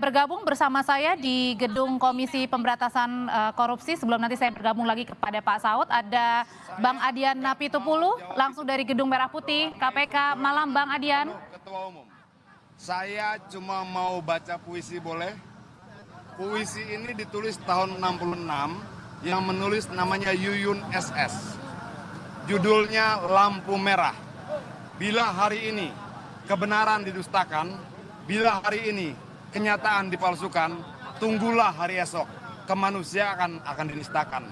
bergabung bersama saya di gedung Komisi Pemberantasan Korupsi. Sebelum nanti saya bergabung lagi kepada Pak Saud, ada Bang Adian Napitupulu langsung dari Gedung Merah Putih KPK. Malam Bang Adian. Ketua Umum, saya cuma mau baca puisi boleh? Puisi ini ditulis tahun 66, yang menulis namanya Yuyun SS. Judulnya Lampu Merah. Bila hari ini kebenaran didustakan, bila hari ini kenyataan dipalsukan, tunggulah hari esok, kemanusiaan akan dinistakan.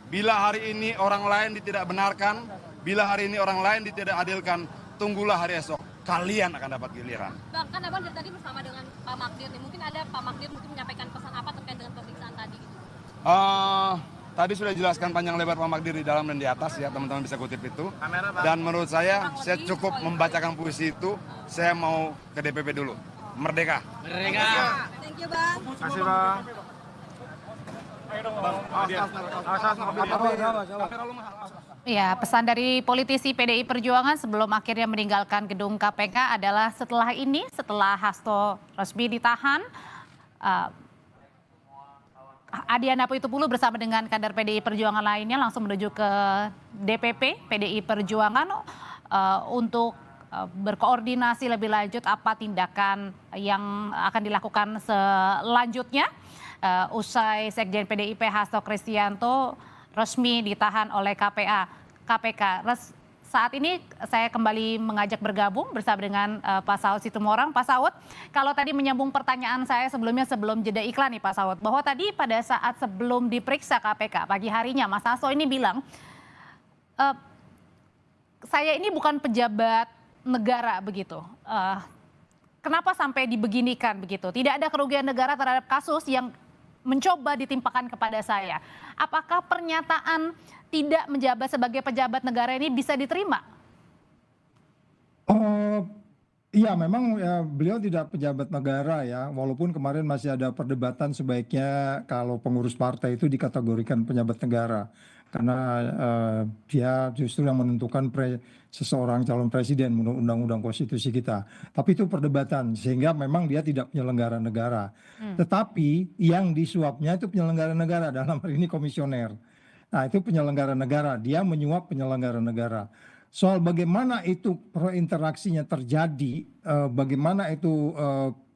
Bila hari ini orang lain ditidakbenarkan, bila hari ini orang lain ditidakadilkan, tunggulah hari esok, kalian akan dapat giliran. Bang, kan Abang dari tadi bersama dengan Pak Magdir nih, mungkin ada Pak Magdir mungkin menyampaikan pesan apa terkait dengan pemeriksaan tadi? Tadi sudah jelaskan panjang lebar Pak Magdir di dalam dan di atas ya, teman-teman bisa kutip itu. Dan menurut saya cukup membacakan puisi itu, saya mau ke DPP dulu. Merdeka. Merdeka. Thank you Bang. Terima kasih Bang. Ya, pesan dari politisi PDI Perjuangan sebelum akhirnya meninggalkan gedung KPK adalah setelah Hasto resmi ditahan, Adian Napitupulu bersama dengan kader PDI Perjuangan lainnya langsung menuju ke DPP PDI Perjuangan untuk berkoordinasi lebih lanjut apa tindakan yang akan dilakukan selanjutnya usai Sekjen PDIP Hasto Kristianto resmi ditahan oleh KPK. Saat ini saya kembali mengajak bergabung bersama dengan Pak Saud Situmorang. Pak Saud, kalau tadi menyambung pertanyaan saya sebelum jeda iklan nih Pak Saud, bahwa tadi pada saat sebelum diperiksa KPK pagi harinya Mas Hasto ini bilang, saya ini bukan pejabat negara begitu. Kenapa sampai dibeginikan begitu? Tidak ada kerugian negara terhadap kasus yang mencoba ditimpakan kepada saya. Apakah pernyataan tidak menjabat sebagai pejabat negara ini bisa diterima? Iya, memang ya, beliau tidak pejabat negara ya, walaupun kemarin masih ada perdebatan sebaiknya kalau pengurus partai itu dikategorikan pejabat negara. Karena dia justru yang menentukan seseorang calon presiden menurut undang-undang konstitusi kita. Tapi itu perdebatan, sehingga memang dia tidak penyelenggara negara. Tetapi yang disuapnya itu penyelenggara negara, dalam hal ini komisioner. Nah, itu penyelenggara negara, dia menyuap penyelenggara negara. Soal bagaimana itu interaksinya terjadi, bagaimana itu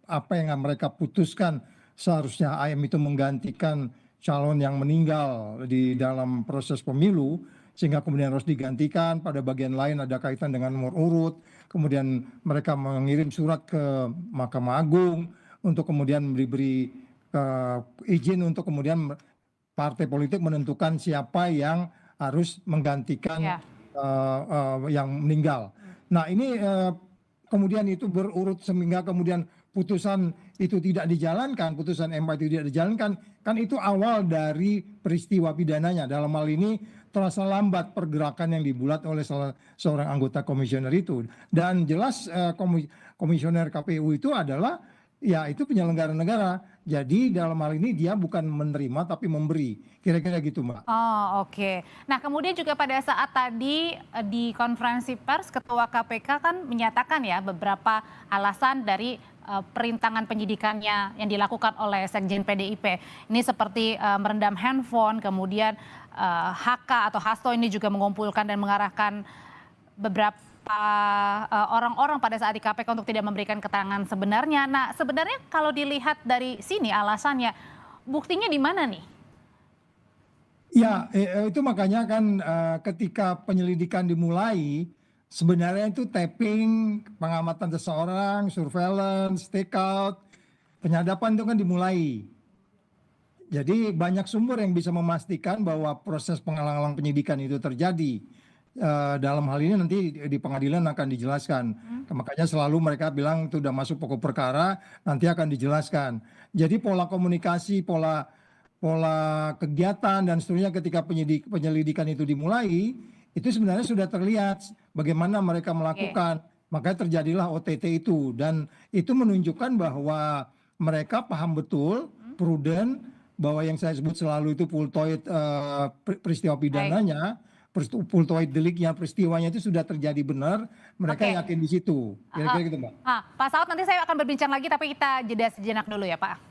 apa yang mereka putuskan, seharusnya AM itu menggantikan calon yang meninggal di dalam proses pemilu, sehingga kemudian harus digantikan, pada bagian lain ada kaitan dengan nomor urut, kemudian mereka mengirim surat ke Mahkamah Agung untuk kemudian diberi izin untuk kemudian partai politik menentukan siapa yang harus menggantikan yang meninggal. Nah ini kemudian itu berurut sehingga kemudian putusan itu tidak dijalankan, putusan MK itu tidak dijalankan, kan itu awal dari peristiwa pidananya. Dalam hal ini terasa lambat pergerakan yang dibuat oleh seorang anggota komisioner itu. Dan jelas komisioner KPU itu adalah ya itu penyelenggara negara. Jadi dalam hal ini dia bukan menerima tapi memberi. Kira-kira gitu Mbak. Oh oke. Nah kemudian juga pada saat tadi di konferensi pers Ketua KPK kan menyatakan ya beberapa alasan dari perintangan penyidikannya yang dilakukan oleh Sekjen PDIP. Ini seperti merendam handphone, kemudian HK atau Hasto ini juga mengumpulkan dan mengarahkan beberapa orang-orang pada saat di KPK untuk tidak memberikan keterangan sebenarnya. Nah sebenarnya kalau dilihat dari sini alasannya, buktinya di mana nih? Ya itu makanya kan ketika penyelidikan dimulai, sebenarnya itu tapping, pengamatan seseorang, surveillance, takeout, penyadapan itu kan dimulai. Jadi banyak sumber yang bisa memastikan bahwa proses penghalang-halang penyidikan itu terjadi. Dalam hal ini nanti di pengadilan akan dijelaskan. Makanya selalu mereka bilang itu sudah masuk pokok perkara, nanti akan dijelaskan. Jadi pola komunikasi, pola kegiatan dan seterusnya ketika penyelidikan itu dimulai, itu sebenarnya sudah terlihat bagaimana mereka melakukan. Makanya terjadilah OTT itu, dan itu menunjukkan bahwa mereka paham betul, prudent, bahwa yang saya sebut selalu itu full peristiwa pidananya, Pultoid deliknya, peristiwanya itu sudah terjadi benar, mereka Oke. yakin di situ. Kira-kira gitu, Mbak. Pak Saud, nanti saya akan berbincang lagi tapi kita jeda sejenak dulu ya Pak.